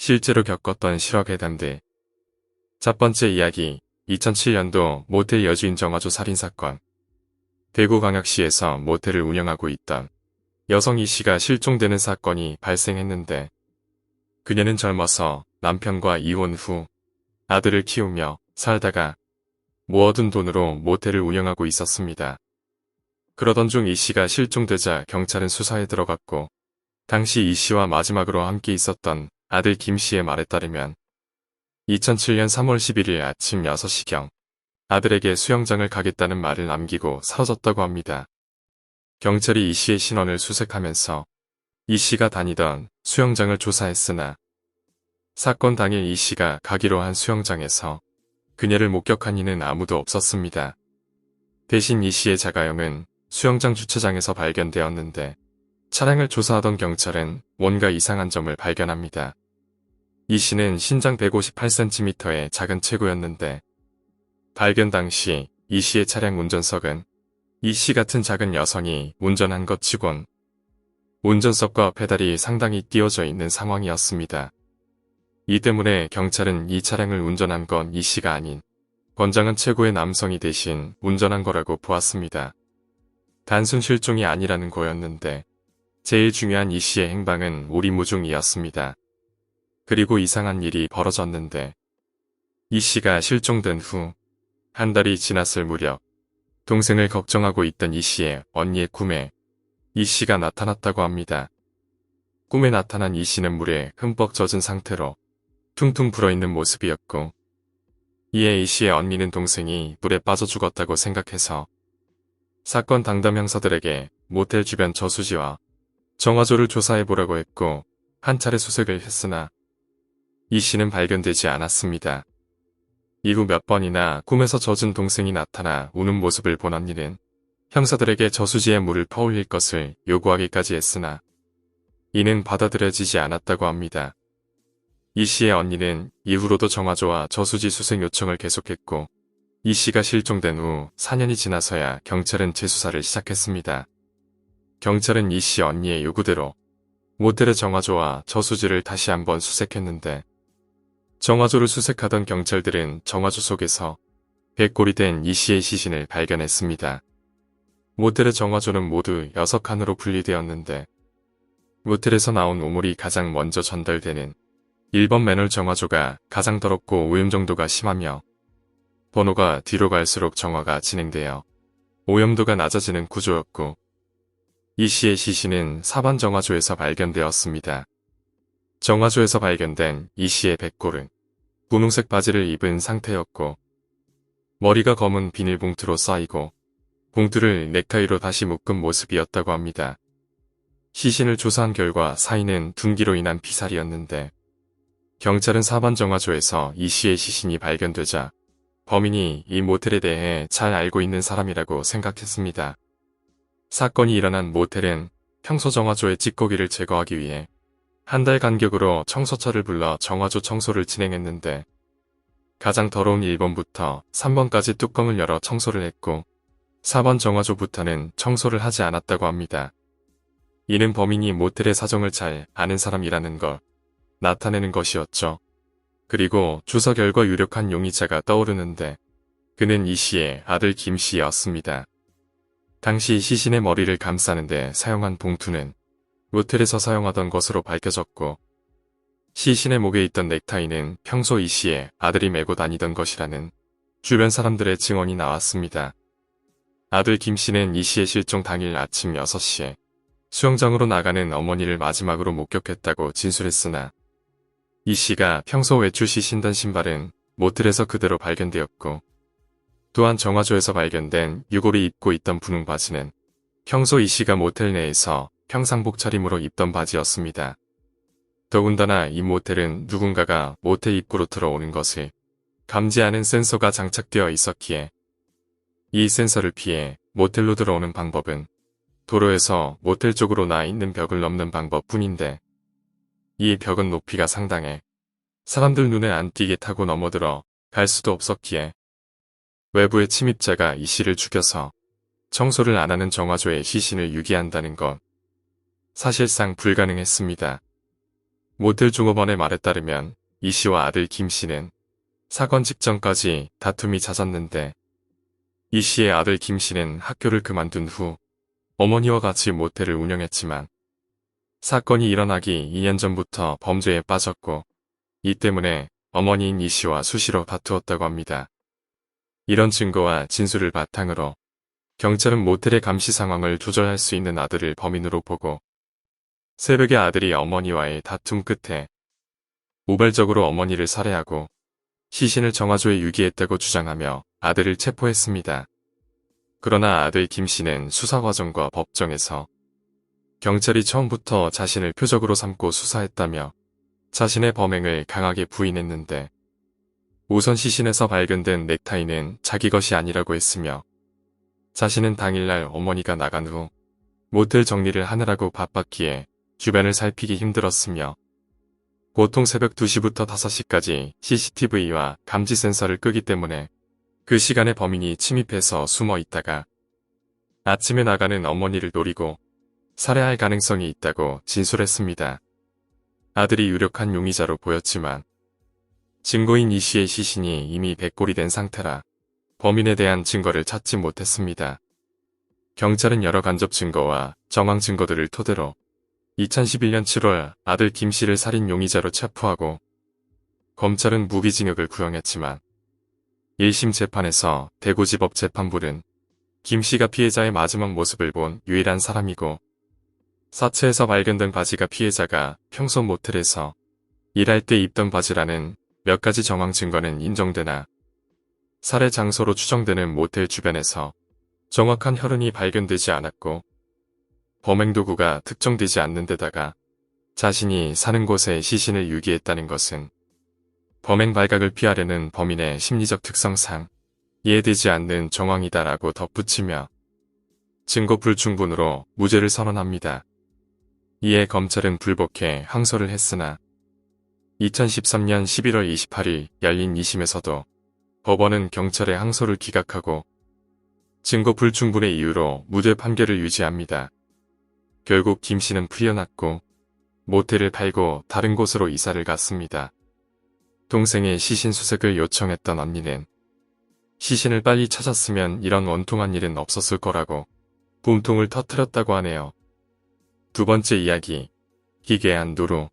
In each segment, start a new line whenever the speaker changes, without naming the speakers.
실제로 겪었던 실화괴담들. 첫 번째 이야기, 2007년도 모텔 여주인 정화조 살인사건. 대구광역시에서 모텔을 운영하고 있던 여성 E씨가 실종되는 사건이 발생했는데, 그녀는 젊어서 남편과 이혼 후 아들을 키우며 살다가 모아둔 돈으로 모텔을 운영하고 있었습니다. 그러던 중 E씨가 실종되자 경찰은 수사에 들어갔고, 당시 E씨와 마지막으로 함께 있었던 아들 김씨의 말에 따르면 2007년 3월 11일 아침 6시경 아들에게 수영장을 가겠다는 말을 남기고 사라졌다고 합니다. 경찰이 E씨의 신원을 수색하면서 E씨가 다니던 수영장을 조사했으나 사건 당일 E씨가 가기로 한 수영장에서 그녀를 목격한 이는 아무도 없었습니다. 대신 E씨의 자가용은 수영장 주차장에서 발견되었는데, 차량을 조사하던 경찰은 뭔가 이상한 점을 발견합니다. E씨는 신장 158cm의 작은 체구였는데, 발견 당시 E씨의 차량 운전석은 E씨 같은 작은 여성이 운전한 것 치곤 운전석과 페달이 상당히 띄워져 있는 상황이었습니다. 이 때문에 경찰은 이 차량을 운전한 건 E씨가 아닌 건장한 체구의 남성이 대신 운전한 거라고 보았습니다. 단순 실종이 아니라는 거였는데, 제일 중요한 E씨의 행방은 오리무중이었습니다. 그리고 이상한 일이 벌어졌는데, E씨가 실종된 후 한 달이 지났을 무렵 동생을 걱정하고 있던 E씨의 언니의 꿈에 E씨가 나타났다고 합니다. 꿈에 나타난 E씨는 물에 흠뻑 젖은 상태로 퉁퉁 불어있는 모습이었고, 이에 E씨의 언니는 동생이 물에 빠져 죽었다고 생각해서 사건 당담 형사들에게 모텔 주변 저수지와 정화조를 조사해보라고 했고, 한 차례 수색을 했으나 E씨는 발견되지 않았습니다. 이후 몇 번이나 꿈에서 젖은 동생이 나타나 우는 모습을 본 언니는 형사들에게 저수지에 물을 퍼올릴 것을 요구하기까지 했으나 이는 받아들여지지 않았다고 합니다. E씨의 언니는 이후로도 정화조와 저수지 수색 요청을 계속했고, E씨가 실종된 후 4년이 지나서야 경찰은 재수사를 시작했습니다. 경찰은 E씨 언니의 요구대로 모텔의 정화조와 저수지를 다시 한번 수색했는데, 정화조를 수색하던 경찰들은 정화조 속에서 백골이 된 E씨의 시신을 발견했습니다. 모텔의 정화조는 모두 6칸으로 분리되었는데, 모텔에서 나온 오물이 가장 먼저 전달되는 1번 맨홀 정화조가 가장 더럽고 오염 정도가 심하며, 번호가 뒤로 갈수록 정화가 진행되어 오염도가 낮아지는 구조였고, E씨의 시신은 4번 정화조에서 발견되었습니다. 정화조에서 발견된 E씨의 백골은 분홍색 바지를 입은 상태였고, 머리가 검은 비닐봉투로 쌓이고 봉투를 넥타이로 다시 묶은 모습이었다고 합니다. 시신을 조사한 결과 사인은 둔기로 인한 피살이었는데, 경찰은 4번 정화조에서 E씨의 시신이 발견되자 범인이 이 모텔에 대해 잘 알고 있는 사람이라고 생각했습니다. 사건이 일어난 모텔은 평소 정화조의 찌꺼기를 제거하기 위해 한 달 간격으로 청소차를 불러 정화조 청소를 진행했는데, 가장 더러운 1번부터 3번까지 뚜껑을 열어 청소를 했고, 4번 정화조부터는 청소를 하지 않았다고 합니다. 이는 범인이 모텔의 사정을 잘 아는 사람이라는 걸 나타내는 것이었죠. 그리고 조사 결과 유력한 용의자가 떠오르는데, 그는 E씨의 아들 김씨였습니다. 당시 시신의 머리를 감싸는데 사용한 봉투는 모텔에서 사용하던 것으로 밝혀졌고, 시신의 목에 있던 넥타이는 평소 E씨의 아들이 메고 다니던 것이라는 주변 사람들의 증언이 나왔습니다. 아들 김씨는 E씨의 실종 당일 아침 6시에 수영장으로 나가는 어머니를 마지막으로 목격했다고 진술했으나, E씨가 평소 외출 시 신던 신발은 모텔에서 그대로 발견되었고, 또한 정화조에서 발견된 유골이 입고 있던 분홍 바지는 평소 E씨가 모텔 내에서 평상복 차림으로 입던 바지였습니다. 더군다나 이 모텔은 누군가가 모텔 입구로 들어오는 것을 감지하는 센서가 장착되어 있었기에, 이 센서를 피해 모텔로 들어오는 방법은 도로에서 모텔 쪽으로 나 있는 벽을 넘는 방법뿐인데, 이 벽은 높이가 상당해 사람들 눈에 안 띄게 타고 넘어들어 갈 수도 없었기에, 외부의 침입자가 E씨를 죽여서 청소를 안 하는 정화조의 시신을 유기한다는 건 사실상 불가능했습니다. 모텔 종업원의 말에 따르면 이 씨와 아들 김 씨는 사건 직전까지 다툼이 잦았는데 이 씨의 아들 김 씨는 학교를 그만둔 후 어머니와 같이 모텔을 운영했지만 사건이 일어나기 2년 전부터 범죄에 빠졌고 이 때문에 어머니인 이 씨와 수시로 다투었다고 합니다. 이런 증거와 진술을 바탕으로 경찰은 모텔의 감시 상황을 조절할 수 있는 아들을 범인으로 보고 새벽에 아들이 어머니와의 다툼 끝에 우발적으로 어머니를 살해하고 시신을 정화조에 유기했다고 주장하며 아들을 체포했습니다. 그러나 아들 김 씨는 수사 과정과 법정에서 경찰이 처음부터 자신을 표적으로 삼고 수사했다며 자신의 범행을 강하게 부인했는데 우선 시신에서 발견된 넥타이는 자기 것이 아니라고 했으며 자신은 당일날 어머니가 나간 후 모텔 정리를 하느라고 바빴기에 주변을 살피기 힘들었으며 보통 새벽 2시부터 5시까지 CCTV와 감지 센서를 끄기 때문에 그 시간에 범인이 침입해서 숨어 있다가 아침에 나가는 어머니를 노리고 살해할 가능성이 있다고 진술했습니다. 아들이 유력한 용의자로 보였지만 증거인 이 씨의 시신이 이미 백골이 된 상태라 범인에 대한 증거를 찾지 못했습니다. 경찰은 여러 간접 증거와 정황 증거들을 토대로 2011년 7월 아들 김 씨를 살인 용의자로 체포하고 검찰은 무기징역을 구형했지만 1심 재판에서 대구지법 재판부는 김 씨가 피해자의 마지막 모습을 본 유일한 사람이고 사체에서 발견된 바지가 피해자가 평소 모텔에서 일할 때 입던 바지라는 몇 가지 정황 증거는 인정되나 살해 장소로 추정되는 모텔 주변에서 정확한 혈흔이 발견되지 않았고 범행 도구가 특정되지 않는 데다가 자신이 사는 곳에 시신을 유기했다는 것은 범행 발각을 피하려는 범인의 심리적 특성상 이해되지 않는 정황이다라고 덧붙이며 증거 불충분으로 무죄를 선언합니다. 이에 검찰은 불복해 항소를 했으나 2013년 11월 28일 열린 2심에서도 법원은 경찰의 항소를 기각하고 증거 불충분의 이유로 무죄 판결을 유지합니다. 결국 김 씨는 풀려났고 모텔을 팔고 다른 곳으로 이사를 갔습니다. 동생의 시신 수색을 요청했던 언니는 시신을 빨리 찾았으면 이런 원통한 일은 없었을 거라고 분통을 터뜨렸다고 하네요. 두 번째 이야기, 기괴한 노루.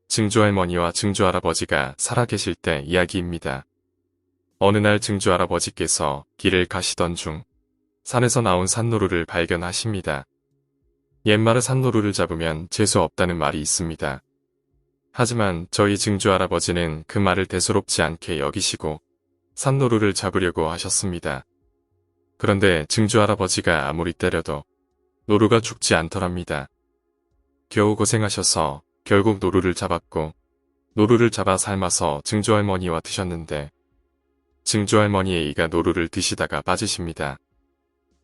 증조할머니와 증조할아버지가 살아계실 때 이야기입니다. 어느 날 증조할아버지께서 길을 가시던 중 산에서 나온 산노루를 발견하십니다. 옛말에 산노루를 잡으면 재수 없다는 말이 있습니다. 하지만 저희 증조할아버지는 그 말을 대수롭지 않게 여기시고 산노루를 잡으려고 하셨습니다. 그런데 증조할아버지가 아무리 때려도 노루가 죽지 않더랍니다. 겨우 고생하셔서 결국 노루를 잡았고 노루를 잡아 삶아서 증조할머니와 드셨는데 증조할머니의 이가 노루를 드시다가 빠지십니다.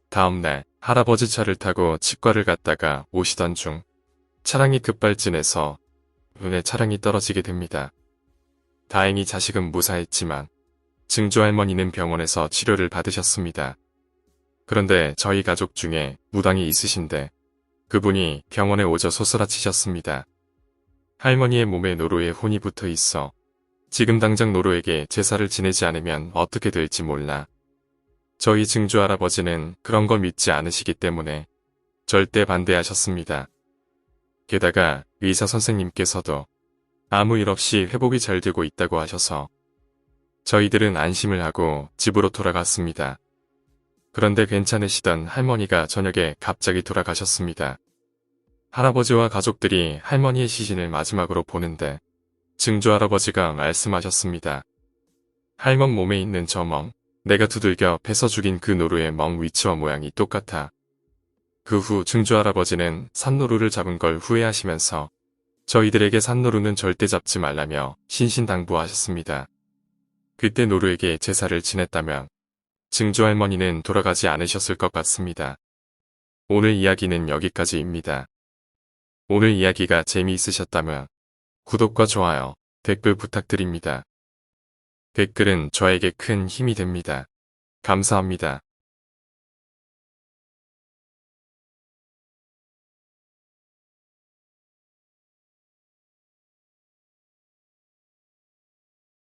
다음날 할아버지 차를 타고 치과를 갔다가 오시던 중 차량이 급발진해서 눈에 차량이 떨어지게 됩니다. 다행히 자식은 무사했지만 증조할머니는 병원에서 치료를 받으셨습니다. 그런데 저희 가족 중에 무당이 있으신데 그분이 병원에 오져 소스라치셨습니다. 할머니의 몸에 노루의 혼이 붙어 있어 지금 당장 노루에게 제사를 지내지 않으면 어떻게 될지 몰라. 저희 증조할아버지는 그런 거 믿지 않으시기 때문에 절대 반대하셨습니다. 게다가 의사 선생님께서도 아무 일 없이 회복이 잘 되고 있다고 하셔서 저희들은 안심을 하고 집으로 돌아갔습니다. 그런데 괜찮으시던 할머니가 저녁에 갑자기 돌아가셨습니다. 할아버지와 가족들이 할머니의 시신을 마지막으로 보는데 증조할아버지가 말씀하셨습니다. 할멈 몸에 있는 저 멍, 내가 두들겨 패서 죽인 그 노루의 멍 위치와 모양이 똑같아. 그 후 증조할아버지는 산노루를 잡은 걸 후회하시면서 저희들에게 산노루는 절대 잡지 말라며 신신당부하셨습니다. 그때 노루에게 제사를 지냈다면 증조할머니는 돌아가지 않으셨을 것 같습니다. 오늘 이야기는 여기까지입니다. 오늘 이야기가 재미있으셨다면 구독과 좋아요, 댓글 부탁드립니다. 댓글은 저에게 큰 힘이 됩니다. 감사합니다.